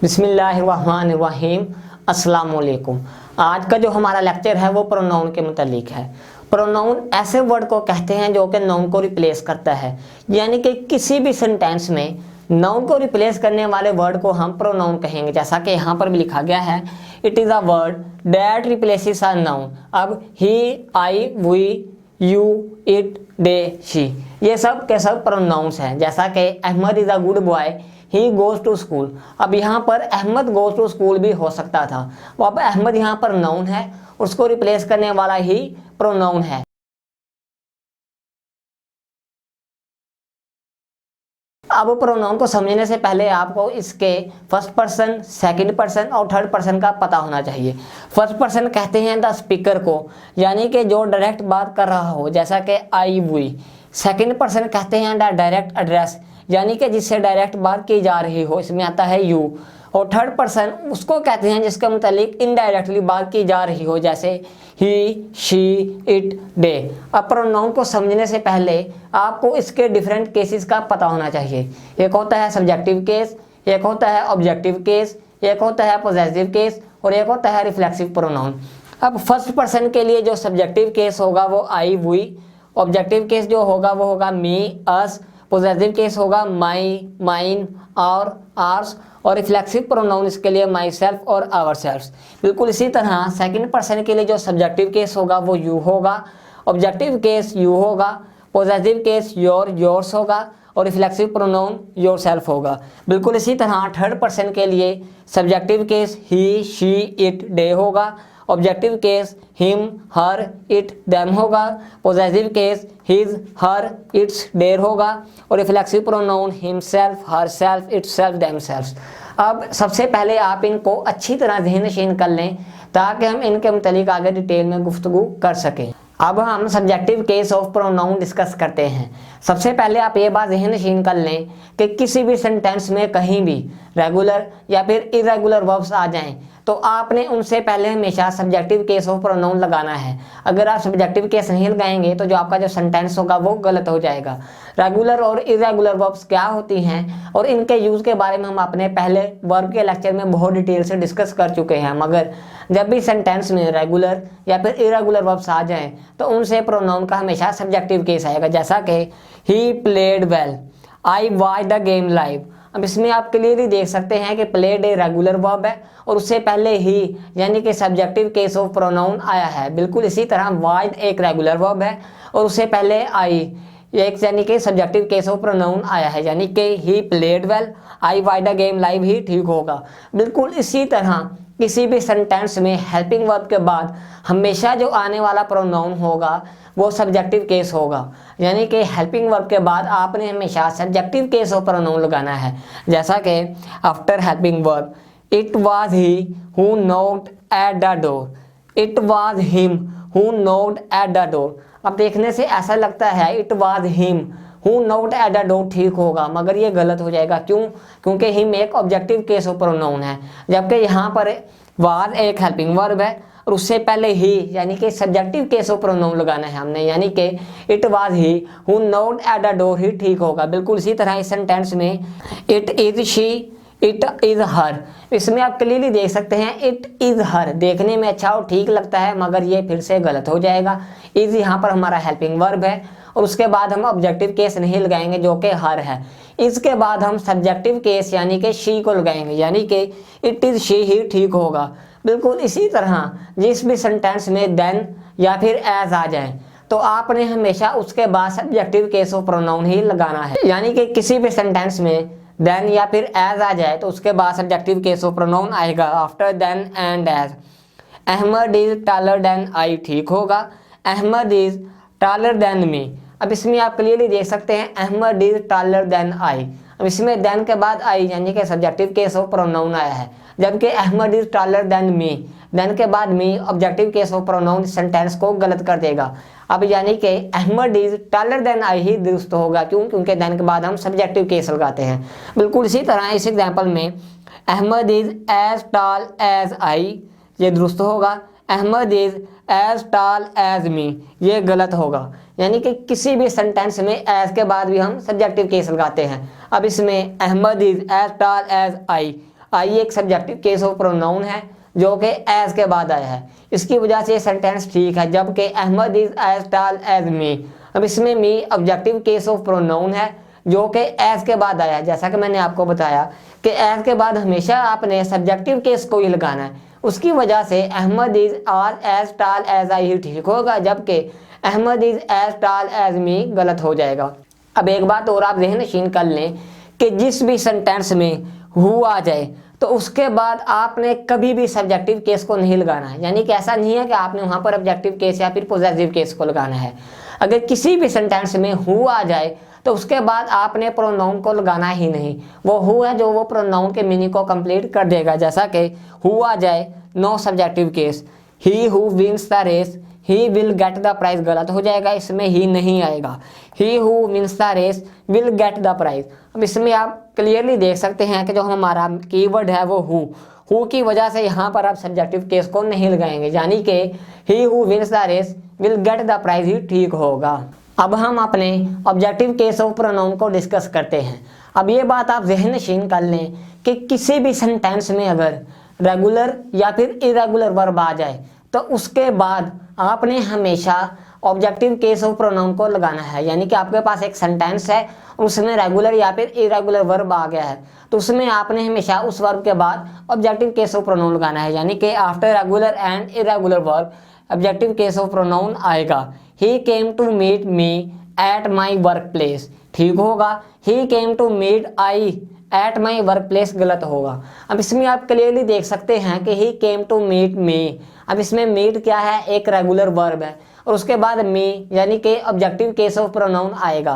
बिस्मिल्लाहिर्रहमानिर्रहीम। अस्सलाम वालेकुम। आज का जो हमारा लेक्चर है वो प्रोनाउन के मुतालिक है। प्रोनाउन ऐसे वर्ड को कहते हैं जो कि नाउन को रिप्लेस करता है, यानी कि किसी भी सेंटेंस में नाउन को रिप्लेस करने वाले वर्ड को हम प्रोनाउन कहेंगे। जैसा कि यहाँ पर भी लिखा गया है, it is a word that replaces a noun. अब he, I, we, you, it, they, she, ये सब के सब प्रोनाउंस हैं। जैसा कि Ahmad is a good boy, he goes to school. अब यहाँ पर अहमद गोज टू स्कूल भी हो सकता था। अब अहमद यहाँ पर नाउन है, उसको रिप्लेस करने वाला ही प्रोनाउन है। अब प्रोनाउन को समझने से पहले आपको इसके फर्स्ट पर्सन, सेकंड पर्सन और थर्ड पर्सन का पता होना चाहिए। फर्स्ट पर्सन कहते हैं द स्पीकर को, यानी कि जो डायरेक्ट बात कर रहा हो, जैसा कि आई, वी। सेकंड पर्सन कहते हैं द डायरेक्ट एड्रेस, यानी कि जिससे डायरेक्ट बात की जा रही हो, इसमें आता है यू। और थर्ड पर्सन उसको कहते हैं जिसके मुतालिक इनडायरेक्टली बात की जा रही हो, जैसे ही, शी, इट, दे। अब प्रोनाउन को समझने से पहले आपको इसके डिफरेंट केसेस का पता होना चाहिए। एक होता है सब्जेक्टिव केस, एक होता है ऑब्जेक्टिव केस, एक होता है पोजेसिव केस और एक होता है रिफ्लेक्सिव प्रोनाउन। अब फर्स्ट पर्सन के लिए जो सब्जेक्टिव केस होगा वो आई, वी। ऑब्जेक्टिव केस जो होगा वो होगा मी, अस। पोजेसिव केस होगा माई, माइन और आर्स। और रिफ्लेक्सिव प्रोनाउन इसके लिए माई सेल्फ और आवर सेल्फ। बिल्कुल इसी तरह सेकंड पर्सन के लिए जो सब्जेक्टिव केस होगा वो यू होगा, ऑब्जेक्टिव केस यू होगा, पोजेसिव केस योर, योर्स होगा और रिफ्लेक्सिव प्रोनाउन योर सेल्फ होगा। बिल्कुल इसी तरह थर्ड पर्सन के लिए subjective case he, she, it, they होगा, objective case him, her, it, them होगा, possessive case his, her, its, their होगा और reflexive pronoun himself, herself, itself, themselves. अब सबसे पहले आप इनको अच्छी तरह ज़हन-नशीन कर लें ताकि हम इनके मुतालिक आगे डिटेल में गुफ्तगू कर सकें। अब हम subjective case of pronoun discuss करते हैं। सबसे पहले आप ये बात ज़हन-नशीन कर लें कि किसी भी सेंटेंस में कहीं भी रेगुलर या फिर इरेगुलर वर्ब्स आ जाएं तो आपने उनसे पहले हमेशा सब्जेक्टिव केस ऑफ प्रोनाउन लगाना है। अगर आप सब्जेक्टिव केस नहीं लगाएंगे तो जो आपका जो सेंटेंस होगा वो गलत हो जाएगा। रेगुलर और इरेगुलर वर्ब्स क्या होती हैं और इनके यूज़ के बारे में हम अपने पहले वर्ब के लेक्चर में बहुत डिटेल से डिस्कस कर चुके हैं। मगर जब भी सेंटेंस में रेगुलर या फिर इरेगुलर वर्ब्स आ जाएं तो उनसे प्रोनाउन का हमेशा सब्जेक्टिव केस आएगा। जैसा कि he played well, I watch the game live. अब इसमें आप क्लियरली देख सकते हैं कि प्लेड ए रेगुलर वर्ब है और उससे पहले ही यानी कि सब्जेक्टिव केस ऑफ प्रोनाउन आया है। बिल्कुल इसी तरह वॉच एक रेगुलर वर्ब है और उससे पहले आई एक यानी कि सब्जेक्टिव केस ऑफ प्रोनाउन आया है, यानी कि he played well, I watch the game live ही ठीक होगा। बिल्कुल इसी तरह किसी भी सेंटेंस में हेल्पिंग वर्ब के बाद हमेशा जो आने वाला प्रोनाउन होगा वो सब्जेक्टिव केस होगा, यानी कि हेल्पिंग वर्ब के बाद आपने हमेशा सब्जेक्टिव केस ऑफ प्रोनाउन लगाना है। जैसा कि after helping verb it was he who knocked at the door, it was him who knocked at the door. अब देखने से ऐसा लगता है it was him who knocked at the door ठीक होगा, मगर ये गलत हो जाएगा। क्यों? क्योंकि हिम एक ऑब्जेक्टिव केस ऑफ प्रोनाउन है, जबकि यहाँ पर वाज एक हेल्पिंग वर्ब है और उससे पहले ही यानी कि सब्जेक्टिव केस ऑफ प्रोनाउन लगाना है हमने, यानी कि it was he who knocked at the door ही ठीक होगा। बिल्कुल इसी तरह इस सेंटेंस में it is she, it is her. इसमें आप क्लियरली देख सकते हैं इट इज़ हर, देखने में अच्छा और ठीक लगता है मगर ये फिर से गलत हो जाएगा। इज़ यहाँ पर हमारा हेल्पिंग वर्ब है और उसके बाद हम ऑब्जेक्टिव केस नहीं लगाएंगे जो कि हर है। इसके बाद हम सब्जेक्टिव केस यानी कि शी को लगाएंगे, यानी कि इट इज़ शी ही ठीक होगा। बिल्कुल इसी तरह जिस भी सेंटेंस में देन या फिर एज आ जाए तो आपने हमेशा उसके बाद सब्जेक्टिव केस ऑफ प्रोनाउन ही लगाना है, यानी कि किसी भी सेंटेंस में देन या फिर एज आ जाए तो उसके बाद सब्जेक्टिव केस ऑफ प्रोनाउन आएगा after than and as. Ahmad is taller than I ठीक होगा, Ahmad is taller than me. अब इसमें आप क्लियरली देख सकते हैं Ahmad is taller than I. अब इसमें देन के बाद आई यानी कि सब्जेक्टिव केस ऑफ प्रोनाउन आया है, जबकि Ahmad is taller than me, than के बाद me objective case of pronoun sentence को गलत कर देगा। अब यानी कि Ahmad is taller than I ही दुरुस्त होगा। क्यों? क्योंकि देन के बाद हम सब्जेक्टिव केस लगाते हैं। बिल्कुल इसी तरह इस एग्जाम्पल में Ahmad is as tall as I, ये दुरुस्त होगा। Ahmad is as tall as me, ये गलत होगा। यानी कि किसी भी सेंटेंस में एज के बाद भी हम सब्जेक्टिव केस लगाते हैं। अब इसमें Ahmad is as tall as I, I एक सब्जेक्टिव केस ऑफ प्रोनाउन है जो कि एज के बाद आया है, इसकी वजह से ये सेंटेंस ठीक है। जबकि Ahmad is as tall as me, अब इसमें me objective case of pronoun है जो कि एज के बाद आया है। जैसा कि मैंने आपको बताया कि एज के बाद हमेशा आपने सब्जेक्टिव केस को ही लगाना है, उसकी वजह से Ahmad is are as tall as I ही ठीक होगा, जबकि Ahmad is as tall as me गलत हो जाएगा। अब एक बात और आप ज़हन नशीन कर लें कि जिस भी सेंटेंस में हु आ जाए तो उसके बाद आपने कभी भी सब्जेक्टिव केस को नहीं लगाना है, यानी कि ऐसा नहीं है कि आपने वहाँ पर ऑब्जेक्टिव केस या फिर पोजेसिव केस को लगाना है। अगर किसी भी सेंटेंस में हु आ जाए तो उसके बाद आपने प्रोनाउन को लगाना ही नहीं, वो हु है जो वो प्रोनाउन के मीनिंग को कंप्लीट कर देगा। जैसा कि हु आ जाए no subjective case, he who wins the race he will get the prize गलत हो जाएगा, इसमें ही नहीं आएगा। He who wins the race will get the prize. अब इसमें आप क्लियरली देख सकते हैं कि जो हमारा कीवर्ड है वो हु की वजह से यहाँ पर आप सब्जेक्टिव केस को नहीं लगाएंगे, यानी कि he who wins the race will get the prize ही ठीक होगा। अब हम अपने ऑब्जेक्टिव केस ऑफ प्रोनाउन को डिस्कस करते हैं। अब ये बात आप ज़हन नशीन कर लें कि किसी भी सेंटेंस में अगर रेगुलर या फिर इरेगुलर वर्ब आ जाए तो उसके बाद आपने हमेशा ऑब्जेक्टिव केस ऑफ प्रोनाउन को लगाना है, यानी कि आपके पास एक सेंटेंस है उसमें रेगुलर या फिर इरेगुलर वर्ब आ गया है तो उसमें आपने हमेशा उस वर्ब के बाद ऑब्जेक्टिव केस ऑफ प्रोनाउन लगाना है, यानी कि after regular and irregular verb objective case of pronoun आएगा। He came to meet me at my work place ठीक होगा, he came to meet I at my work place गलत होगा। अब इसमें आप क्लियरली देख सकते हैं कि ही केम टू मीट मी, अब इसमें मीट क्या है, एक रेगुलर वर्ब है और उसके बाद मी यानी कि ऑब्जेक्टिव केस ऑफ प्रोनाउन आएगा,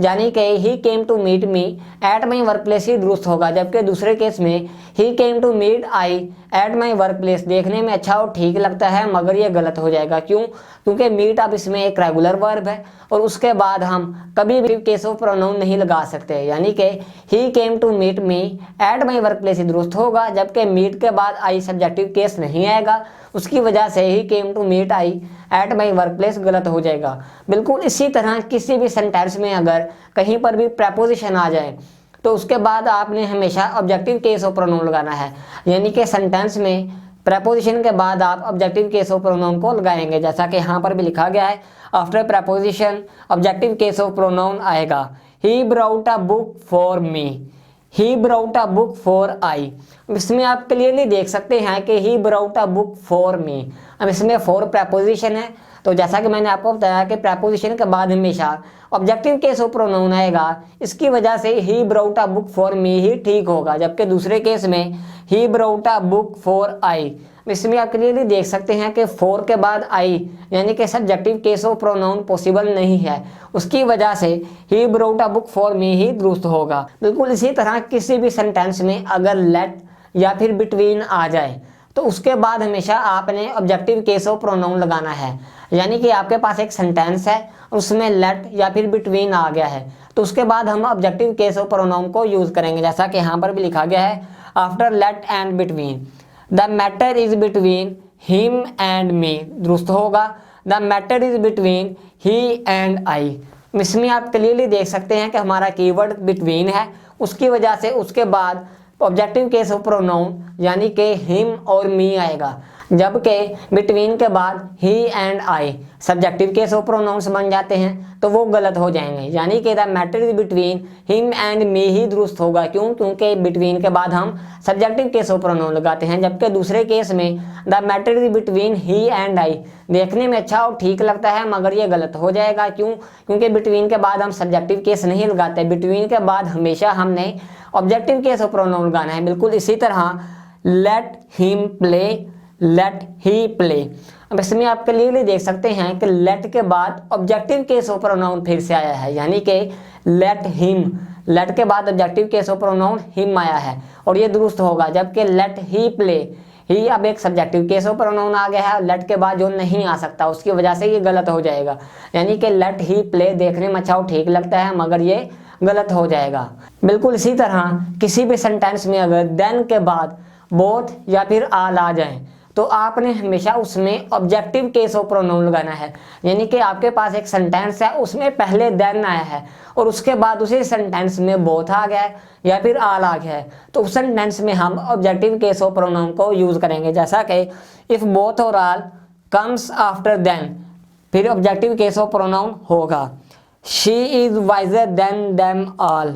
यानी कि he came to meet me at my work place ही दुरुस्त होगा। जबकि दूसरे केस में he came to meet I at my work place देखने में अच्छा और ठीक लगता है मगर ये गलत हो जाएगा। क्यों? क्योंकि मीट अब इसमें एक रेगुलर वर्ब है और उसके बाद हम कभी भी केस ऑफ प्रोनाउन नहीं लगा सकते, यानी कि he came to meet me at my work place ही दुरुस्त होगा। जबकि मीट के बाद आई सब्जेक्टिव केस नहीं आएगा, उसकी वजह से he came to meet I at my work place गलत हो जाएगा। बिल्कुल इसी तरह किसी भी सेंटेंस में अगर कहीं पर भी प्रपोजिशन आ जाए तो उसके बाद आपने हमेशा ऑब्जेक्टिव केस ऑफ प्रोनाउन लगाना है, यानी कि सेंटेंस में प्रपोजिशन के बाद आप ऑब्जेक्टिव केस ऑफ प्रोनाउन को लगाएंगे। जैसा कि यहाँ पर भी लिखा गया है after preposition objective case of pronoun आएगा। He brought a book for me, he brought a book for I. इसमें आप क्लियरली देख सकते हैं कि he brought a book for me, अब इसमें फॉर प्रपोजिशन है तो जैसा कि मैंने आपको बताया कि प्रपोजिशन के बाद हमेशा ऑब्जेक्टिव केस ऑफ प्रोनाउन आएगा, इसकी वजह से he brought a book for me ही ठीक होगा। जबकि दूसरे केस में he brought a book for I, इसमें आप क्लियरली देख सकते हैं कि फॉर के बाद आई यानी कि subjective case of pronoun possible नहीं है, उसकी वजह से he brought a book for me ही दुरुस्त होगा। बिल्कुल इसी तरह किसी भी सेंटेंस में अगर लेट या फिर बिटवीन आ जाए तो उसके बाद हमेशा आपने ऑब्जेक्टिव केस ऑफ प्रोनाउन लगाना है, यानी कि आपके पास एक सेंटेंस है उसमें लेट या फिर बिटवीन आ गया है तो उसके बाद हम ऑब्जेक्टिव केस ऑफ प्रोनाउन को यूज़ करेंगे। जैसा कि यहाँ पर भी लिखा गया है after let and between the matter is between him and me दुरुस्त होगा, the matter is between he and I. इसमें आप क्लियरली देख सकते हैं कि हमारा कीवर्ड बिटवीन है, उसकी वजह से उसके बाद ऑब्जेक्टिव केस ऑफ प्रोनाउन यानी कि हिम और मी आएगा। जबकि बिटवीन के बाद he and I subjective case of pronouns बन जाते हैं तो वो गलत हो जाएंगे, यानी कि the matter is between him and me ही दुरुस्त होगा। क्यों? क्योंकि बिटवीन के बाद हम सब्जेक्टिव केस ऑफ प्रोनाउन लगाते हैं। जबकि दूसरे केस में the matter is between he and आई देखने में अच्छा और ठीक लगता है मगर ये गलत हो जाएगा। क्यों? क्योंकि बिटवीन के बाद हम सब्जेक्टिव केस नहीं लगाते, बिटवीन के बाद हमेशा हमने ऑब्जेक्टिव केस ऑफ प्रोनाउन लगाना है। बिल्कुल इसी तरह लेट हिम प्ले, लेट ही प्ले। अब इसमें आप क्लियरली देख सकते हैं कि लेट के बाद ऑब्जेक्टिव केस ऑफ प्रोनाउन फिर से आया है, यानी कि लेट हिम, लेट के बाद objective case of pronoun him आया है और ये दुरुस्त होगा। जबकि लेट ही प्ले, ही अब एक सब्जेक्टिव केस ऑफ प्रोनाउन आ गया है, लेट के बाद जो नहीं आ सकता उसकी वजह से ये गलत हो जाएगा, यानी कि लेट ही प्ले देखने में अच्छा और ठीक लगता है मगर ये गलत हो जाएगा। बिल्कुल इसी तरह किसी भी सेंटेंस में अगर देन के बाद बोथ या फिर आल आ जाए तो आपने हमेशा उसमें ऑब्जेक्टिव केस ऑफ प्रोनाउन लगाना है। यानी कि आपके पास एक सेंटेंस है, उसमें पहले देन आया है और उसके बाद उसी सेंटेंस में बोथ आ गया है या फिर आल आ गया है, तो उस सेंटेंस में हम ऑब्जेक्टिव केस ऑफ प्रोनाउन को यूज करेंगे। जैसा कि इफ बोथ और आल कम्स आफ्टर देन, फिर ऑब्जेक्टिव केस ऑफ प्रोनाउन होगा she is visor then them all.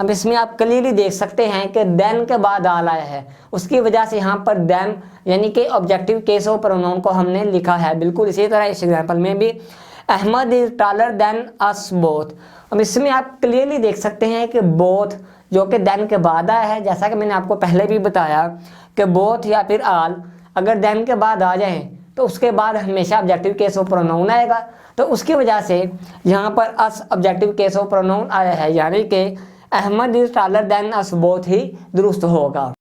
अब इसमें आप क्लियरली देख सकते हैं कि देन के बाद आल आया है, उसकी वजह से यहाँ पर देम यानी कि ऑब्जेक्टिव केस ऑफ प्रोनाउन को हमने लिखा है। बिल्कुल इसी तरह इस एग्जाम्पल में भी Ahmad is taller than us both. अब इसमें आप क्लियरली देख सकते हैं कि बोथ जो कि देन के बाद आया है, जैसा कि मैंने आपको पहले भी बताया कि बोथ या फिर आल अगर देन के बाद आ जाए तो उसके बाद हमेशा ऑब्जेक्टिव केस ऑफ प्रोनाउन आएगा। तो उसकी वजह से यहाँ पर us objective case of pronoun आया है, यानी कि Ahmad is taller than us both ही दुरुस्त होगा।